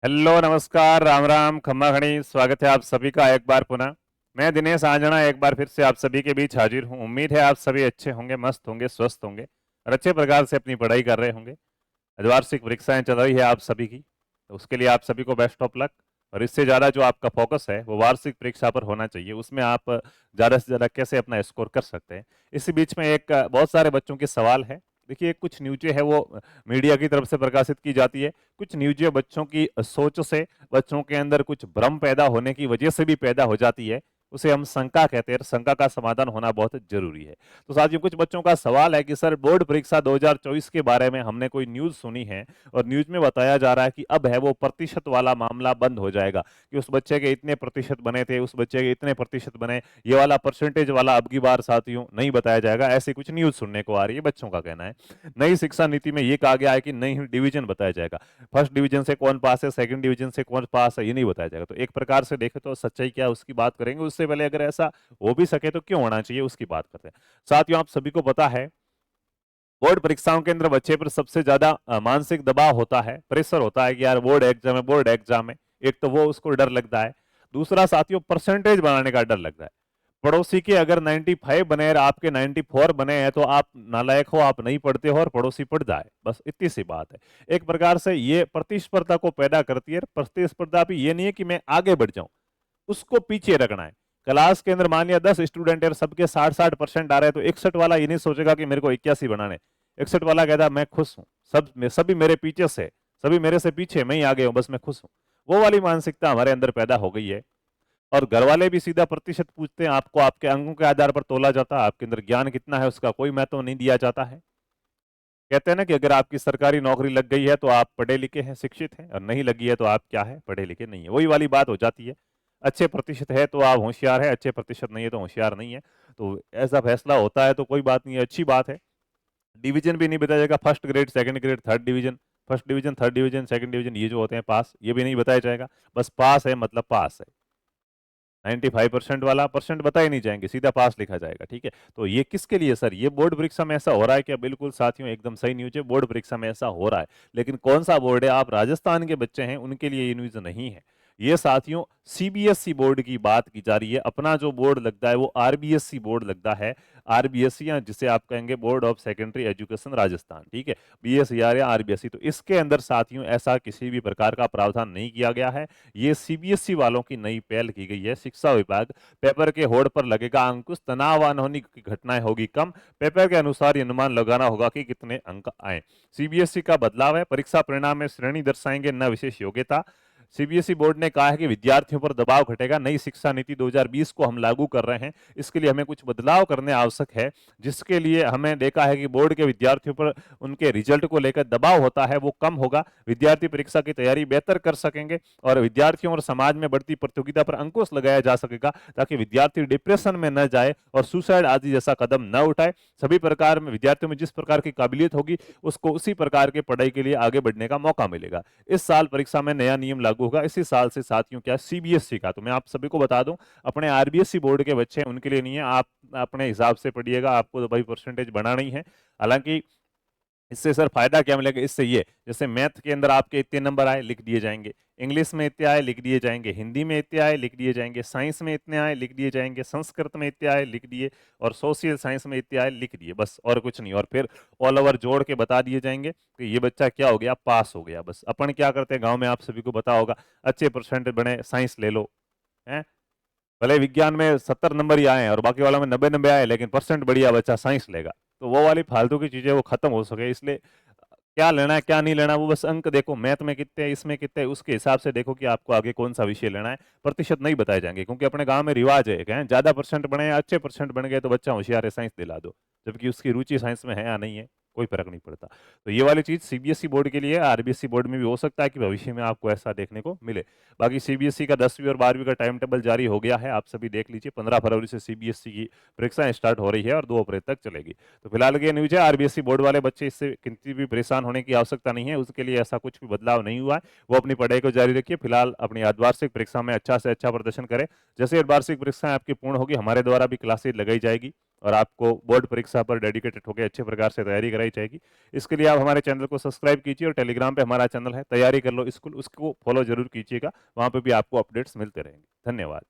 Hello, नमस्कार, राम राम, खम्मा खड़ी। स्वागत है आप सभी का एक बार पुनः। मैं दिनेश आंजना एक बार फिर से आप सभी के बीच हाजिर हूँ। उम्मीद है आप सभी अच्छे होंगे, मस्त होंगे, स्वस्थ होंगे और अच्छे प्रकार से अपनी पढ़ाई कर रहे होंगे। अर्धवार्षिक परीक्षाएं चल रही है आप सभी की, तो उसके लिए आप सभी को बेस्ट ऑफ लक। और इससे ज़्यादा जो आपका फोकस है वो वार्षिक परीक्षा पर होना चाहिए। उसमें आप ज़्यादा से ज़्यादा कैसे अपना स्कोर कर सकते हैं। इसी बीच में एक बहुत सारे बच्चों के सवाल है। देखिए, कुछ न्यूज़ें है वो मीडिया की तरफ से प्रकाशित की जाती है, कुछ न्यूज़ें बच्चों की सोच से, बच्चों के अंदर कुछ भ्रम पैदा होने की वजह से भी पैदा हो जाती है। उसे हम शंका कहते हैं। शंका का समाधान होना बहुत जरूरी है। तो साथियों, कुछ बच्चों का सवाल है कि सर, बोर्ड परीक्षा 2024 के बारे में हमने कोई न्यूज़ सुनी है और न्यूज़ में बताया जा रहा है कि अब है वो प्रतिशत वाला मामला बंद हो जाएगा, कि उस बच्चे के इतने प्रतिशत बने थे, उस बच्चे के इतने प्रतिशत बने, ये वाला परसेंटेज वाला अब की बार साथियों नहीं बताया जाएगा। ऐसी कुछ न्यूज़ सुनने को आ रही है, बच्चों का कहना है। नई शिक्षा नीति में ये कहा गया है कि नई डिवीजन बताया जाएगा। फर्स्ट डिवीजन से कौन पास है, सेकंड डिवीजन से कौन पास है, ये नहीं बताया जाएगा। तो एक प्रकार से देखें तो सच्चाई क्या है उसकी बात करेंगे। उससे पहले अगर ऐसा हो भी सके तो क्यों होना चाहिए उसकी बात करते हैं। साथियों, आप सभी को पता है, बोर्ड परीक्षाओं के अंदर बच्चे पर सबसे ज्यादा मानसिक दबाव होता है, प्रेशर होता है कि यार बोर्ड एग्जाम है, बोर्ड एग्जाम है। एक तो वो उसको डर लगता है। दूसरा साथियों, परसेंटेज बनाने का डर लगता है। पड़ोसी के अगर 95 बने और आपके 94 बने हैं तो आप नालायक हो, आप नहीं पढ़ते हो और पड़ोसी पढ़ जाए, बस इतनी सी बात है। एक प्रकार से ये प्रतिस्पर्धा को पैदा करती है। प्रतिस्पर्धा भी ये नहीं है कि मैं आगे बढ़ जाऊं, उसको पीछे रखना है। क्लास के अंदर मान लिया 10 स्टूडेंट है, सबके 60-60% आ रहे हैं, तो 61 वाला ये नहीं सोचेगा कि मेरे को 81 बनाने। 61 वाला कहता मैं खुश हूँ, सभी मेरे पीछे से, सभी मेरे से पीछे, मैं ही आगे हूँ, बस मैं खुश हूँ। वो वाली मानसिकता हमारे अंदर पैदा हो गई है। और घर वाले भी सीधा प्रतिशत पूछते हैं, आपको आपके अंकों के आधार पर तोला जाता है, आपके अंदर ज्ञान कितना है उसका कोई महत्व नहीं दिया जाता है। कहते हैं ना कि अगर आपकी सरकारी नौकरी लग गई है तो आप पढ़े लिखे हैं, शिक्षित हैं, और नहीं लगी है तो आप क्या है, पढ़े लिखे नहीं है। वही वाली बात हो जाती है। अच्छे प्रतिशत है तो आप होशियार है, अच्छे प्रतिशत नहीं है तो होशियार नहीं है। तो ऐसा फैसला होता है तो कोई बात नहीं है, अच्छी बात है। डिवीजन भी नहीं बताया जाएगा, first grade, second grade, third division. First division, third division, second division, ये जो होते हैं पास, ये भी नहीं बताया जाएगा। बस पास है मतलब पास है। 95% वाला परसेंट बताए नहीं जाएंगे, सीधा पास लिखा जाएगा। ठीक है, तो ये किसके लिए सर, ये बोर्ड परीक्षा में ऐसा हो रहा है क्या? बिल्कुल साथियों, एकदम सही न्यूज है, बोर्ड परीक्षा में ऐसा हो रहा है। लेकिन कौन सा बोर्ड है? आप राजस्थान के बच्चे हैं, उनके लिए ये न्यूज नहीं है। ये साथियों सीबीएसई बोर्ड की बात की जा रही है। अपना जो बोर्ड लगता है वो आरबीएसई बोर्ड लगता है। आरबीएसई, या जिसे आप कहेंगे board of secondary education Rajasthan. ठीक है, बीएसईआर या आरबीएसई। तो इसके अंदर साथियों ऐसा किसी भी प्रकार का प्रावधान नहीं किया गया है। ये सीबीएसई वालों की नई पहल की गई है। शिक्षा विभाग, पेपर के होड़ पर लगेगा अंकुश, तनाव अनहोनी की घटनाएं होगी कम, पेपर के अनुसार ये अनुमान लगाना होगा कि कितने अंक आए। सीबीएसई का बदलाव है, परीक्षा परिणाम में श्रेणी दर्शाएंगे, न विशेष योग्यता। सीबीएसई बोर्ड ने कहा है कि विद्यार्थियों पर दबाव घटेगा। नई शिक्षा नीति 2020 को हम लागू कर रहे हैं, इसके लिए हमें कुछ बदलाव करने आवश्यक है, जिसके लिए हमें देखा है कि बोर्ड के विद्यार्थियों पर उनके रिजल्ट को लेकर दबाव होता है वो कम होगा, विद्यार्थी परीक्षा की तैयारी बेहतर कर सकेंगे और विद्यार्थियों और समाज में बढ़ती प्रतियोगिता पर अंकुश लगाया जा सकेगा, ताकि विद्यार्थी डिप्रेशन में न जाए और सुसाइड आदि जैसा कदम न उठाए। सभी प्रकार में विद्यार्थियों में जिस प्रकार की काबिलियत होगी उसको उसी प्रकार के पढ़ाई के लिए आगे बढ़ने का मौका मिलेगा। इस साल परीक्षा में नया नियम लागू होगा। इसी साल से साथियों क्या, सीबीएसई का, तो मैं आप सभी को बता दूं, अपने आरबीएसई बोर्ड के बच्चे हैं उनके लिए नहीं है। आप अपने हिसाब से पढ़िएगा, आपको तो भाई परसेंटेज बढ़ाना ही है। हालांकि इससे सर फायदा क्या मिलेगा? इससे ये, जैसे मैथ के अंदर आपके इतने नंबर आए, लिख दिए जाएंगे। इंग्लिश में इतने आए, लिख दिए जाएंगे। हिंदी में इतने आए, लिख दिए जाएंगे। साइंस में इतने आए, लिख दिए जाएंगे। संस्कृत में इतने आए, लिख दिए। और सोशल साइंस में इतने आए, लिख दिए, बस और कुछ नहीं। और फिर ऑल ओवर जोड़ के बता दिए जाएंगे कि ये बच्चा क्या हो गया, पास हो गया। बस अपन क्या करते हैं गाँव में, आप सभी को पता होगा, अच्छे परसेंट बने, साइंस ले लो, है, भले विज्ञान में 70 नंबर ही आए और बाकी वालों में 90 आए, लेकिन परसेंट बढ़िया, बच्चा साइंस लेगा। तो वो वाली फालतू की चीजें वो खत्म हो सके, इसलिए क्या लेना है क्या नहीं लेना, वो बस अंक देखो, मैथ में कितने, इसमें कितने, उसके हिसाब से देखो कि आपको आगे कौन सा विषय लेना है। प्रतिशत नहीं बताए जाएंगे, क्योंकि अपने गांव में रिवाज है, क्या है, ज्यादा परसेंट बने, अच्छे परसेंट बन गए तो बच्चा होशियार है, साइंस दिला दो, जबकि उसकी रुचि साइंस में है या नहीं है, कोई फर्क नहीं पड़ता। तो ये वाली चीज सीबीएसई बोर्ड के लिए, आरबीएसई बोर्ड में भी हो सकता है कि भविष्य में आपको ऐसा देखने को मिले। बाकी सीबीएसई का 10वीं और 12वीं का टाइम टेबल जारी हो गया है, आप सभी देख लीजिए। 15 फरवरी से सीबीएसई की परीक्षाएं स्टार्ट हो रही है और 2 अप्रैल तक चलेगी। तो फिलहाल ये न्यूज है, आरबीएसई बोर्ड वाले बच्चे इससे किंतु भी परेशान होने की आवश्यकता नहीं है, उसके लिए ऐसा कुछ भी बदलाव नहीं हुआ है। वो अपनी पढ़ाई को जारी रखिए। फिलहाल अपनी अर्धवार्षिक परीक्षा में अच्छा से अच्छा प्रदर्शन करें। जैसे अर्धवार्षिक परीक्षाएं आपकी पूर्ण होगी, हमारे द्वारा भी क्लासेज लगाई जाएगी। और आपको बोर्ड परीक्षा पर डेडिकेटेड होकर अच्छे प्रकार से तैयारी कराई जाएगी। इसके लिए आप हमारे चैनल को सब्सक्राइब कीजिए और टेलीग्राम पे हमारा चैनल है तैयारी कर लो स्कूल, उसको फॉलो जरूर कीजिएगा, वहां पे भी आपको अपडेट्स मिलते रहेंगे। धन्यवाद।